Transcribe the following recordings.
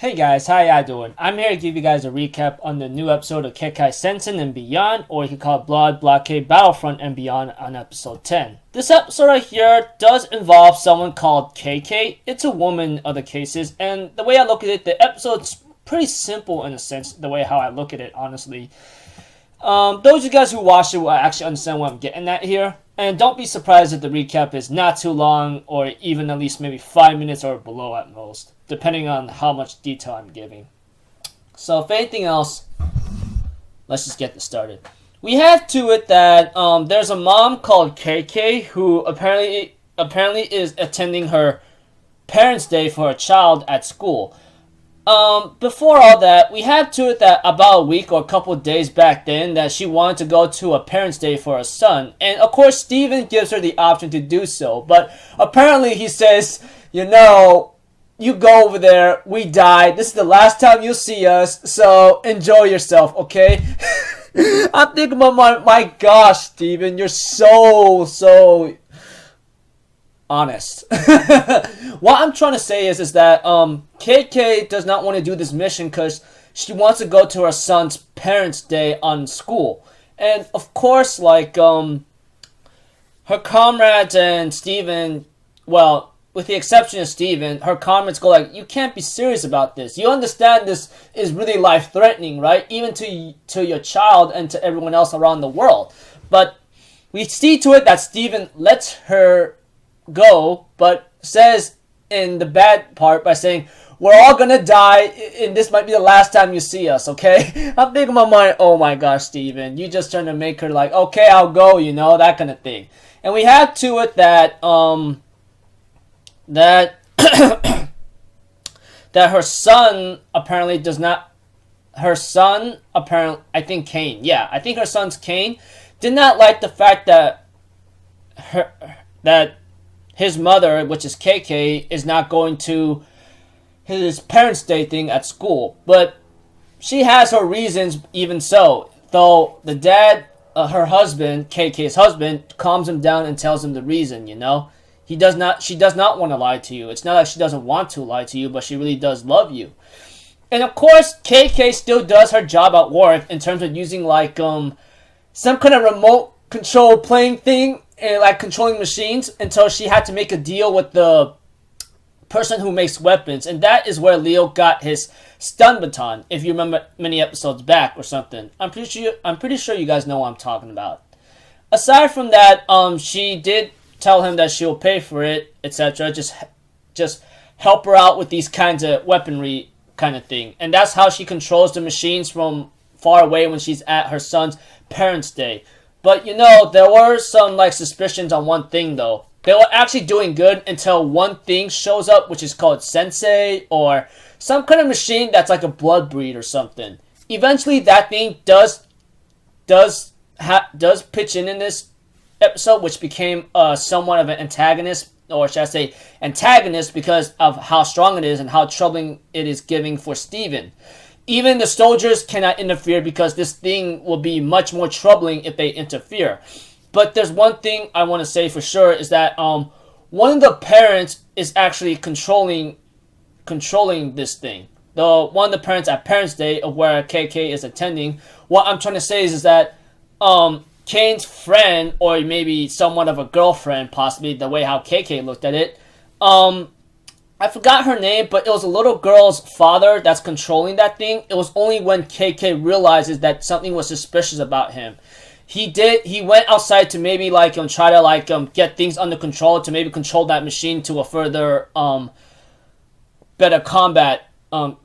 Hey guys, how y'all doing? I'm here to give you guys a recap on the new episode of Kekkai Sensen and Beyond, or you can call it Blood Blockade Battlefront and Beyond on episode 10. This episode right here does involve someone called Kekkai. It's a woman in other cases, and the way I look at it, the episode's pretty simple in a sense, the way how I look at it, honestly. Those of you guys who watch it will actually understand what I'm getting at here. And don't be surprised if the recap is not too long, or even at least maybe 5 minutes or below at most, depending on how much detail I'm giving. So if anything else, let's just get this started. We have to it that there's a mom called Kekkai who apparently is attending her parents' day for a child at school. Before all that, we have to it that about a week or a couple of days back then that she wanted to go to a parents' day for her son. And of course, Steven gives her the option to do so. But apparently he says, you go over there, we died. This is the last time you'll see us, so enjoy yourself, okay? I'm thinking about my gosh, Steven, you're so honest. What I'm trying to say is that Kekkai does not want to do this mission because she wants to go to her son's parents' day on school. And of course, her comrades and Steven, well, with the exception of Steven, her comrades go like, you can't be serious about this. You understand this is really life-threatening, right? Even to your child and to everyone else around the world. But we see to it that Steven lets her go, but says in the bad part by saying, we're all gonna die, and this might be the last time you see us, okay? I'm thinking in my mind, oh my gosh, Steven, you just trying to make her like, okay, I'll go, that kind of thing. And we have to it that, that her son apparently does not, I think Kane, yeah, I think her son's Kane, did not like the fact that his mother, which is Kekkai, is not going to his parents' day thing at school. But she has her reasons even so. Though the dad, her husband, Kekkai's husband, calms him down and tells him the reason, She does not want to lie to you. It's not like she doesn't want to lie to you, but she really does love you. And of course, Kekkai still does her job at work in terms of using some kind of remote control playing thing, and controlling machines, until she had to make a deal with the person who makes weapons, and that is where Leo got his stun baton, if you remember many episodes back or something. I'm pretty sure you guys know what I'm talking about. Aside from that, she did tell him that she'll pay for it, etc. Just help her out with these kinds of weaponry kind of thing, and that's how she controls the machines from far away when she's at her son's parents' day. But there were some suspicions on one thing though. They were actually doing good until one thing shows up, which is called Sensei, or some kind of machine that's like a blood breed or something. Eventually that thing does pitch in this episode, which became somewhat of an antagonist, or should I say antagonist, because of how strong it is and how troubling it is giving for Steven. Even the soldiers cannot interfere because this thing will be much more troubling if they interfere. But there's one thing I want to say for sure is that one of the parents is actually controlling this thing. One of the parents at Parents' Day of where Kekkai is attending. What I'm trying to say is that Kane's friend, or maybe somewhat of a girlfriend, possibly the way how Kekkai looked at it, I forgot her name, but it was a little girl's father that's controlling that thing. It was only when Kekkai realizes that something was suspicious about him. He went outside to maybe try to get things under control, to maybe control that machine to a further better combat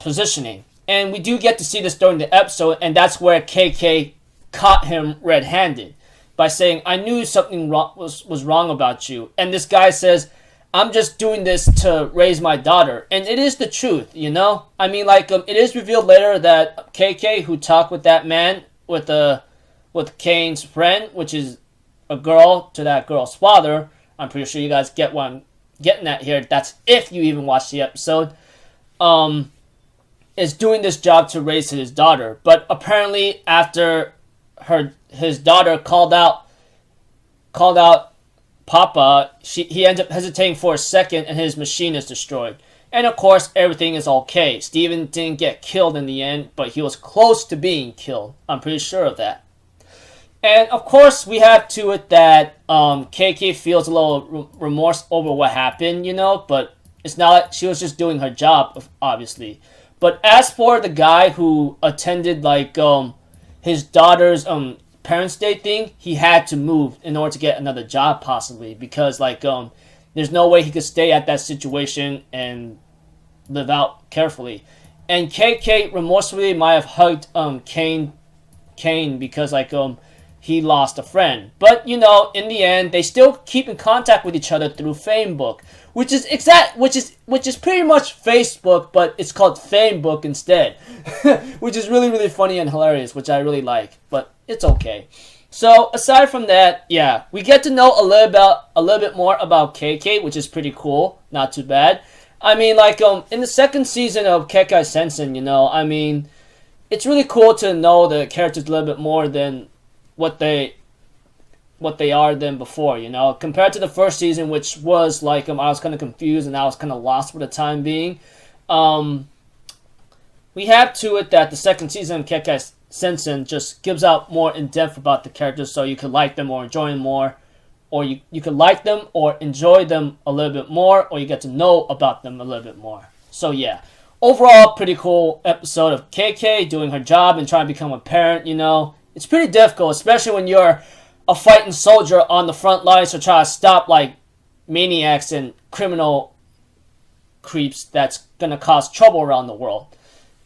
positioning. And we do get to see this during the episode, and that's where Kekkai caught him red-handed by saying, I knew something was wrong about you. And this guy says, I'm just doing this to raise my daughter. And it is the truth, I mean, it is revealed later that Kekkai, who talked with that man, with Kane's friend, which is a girl to that girl's father, I'm pretty sure you guys get what I'm getting at here. That's if you even watch the episode, is doing this job to raise his daughter. But apparently after his daughter called out Papa, he ends up hesitating for a second, and his machine is destroyed. And of course, everything is okay. Steven didn't get killed in the end, but he was close to being killed. I'm pretty sure of that. And of course, we have to it that Kekkai feels a little remorse over what happened, you know, but it's not like she was just doing her job, obviously. But as for the guy who attended like his daughter's parents' day thing, he had to move in order to get another job, possibly, because like there's no way he could stay at that situation and live out carefully. And Kekkai remorsefully might have hugged Kane because like he lost a friend. But you know, in the end, they still keep in contact with each other through Facebook, which is pretty much Facebook, but it's called Famebook instead, which is really funny and hilarious, which I really like. But it's okay. So aside from that, yeah, we get to know a little bit more about Kekkai, which is pretty cool. Not too bad. I mean, like in the second season of Kekkai Sensen, you know, I mean, it's really cool to know the characters a little bit more than what they are than before, you know, compared to the first season, which was like I was kind of confused and I was kind of lost for the time being. We have to it that the second season of Kekkai Sensen just gives out more in depth about the characters, so you could like them or enjoy them more, or you could like them or enjoy them a little bit more, or you get to know about them a little bit more. So yeah, overall, pretty cool episode of Kekkai doing her job and trying to become a parent. You know, it's pretty difficult, especially when you're a fighting soldier on the front lines to try to stop like maniacs and criminal creeps that's gonna cause trouble around the world,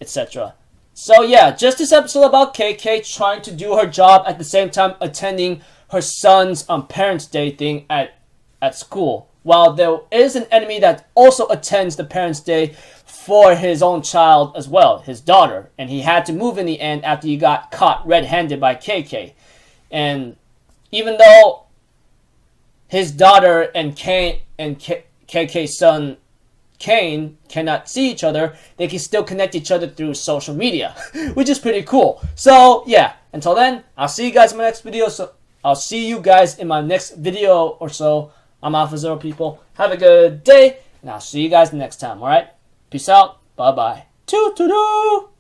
etc. So yeah, just this episode about Kekkai trying to do her job at the same time attending her son's Parents' Day thing at school. While there is an enemy that also attends the Parents' Day for his own child as well, his daughter. And he had to move in the end after he got caught red-handed by Kekkai. And even though his daughter and Kekkai's son Kane cannot see each other, they can still connect each other through social media, which is pretty cool. So yeah, until then, I'll see you guys in my next video. So I'll see you guys in my next video or so. I'm Alpha Zero, people. Have a good day, and I'll see you guys next time. All right, peace out. Bye bye. Toodaloo.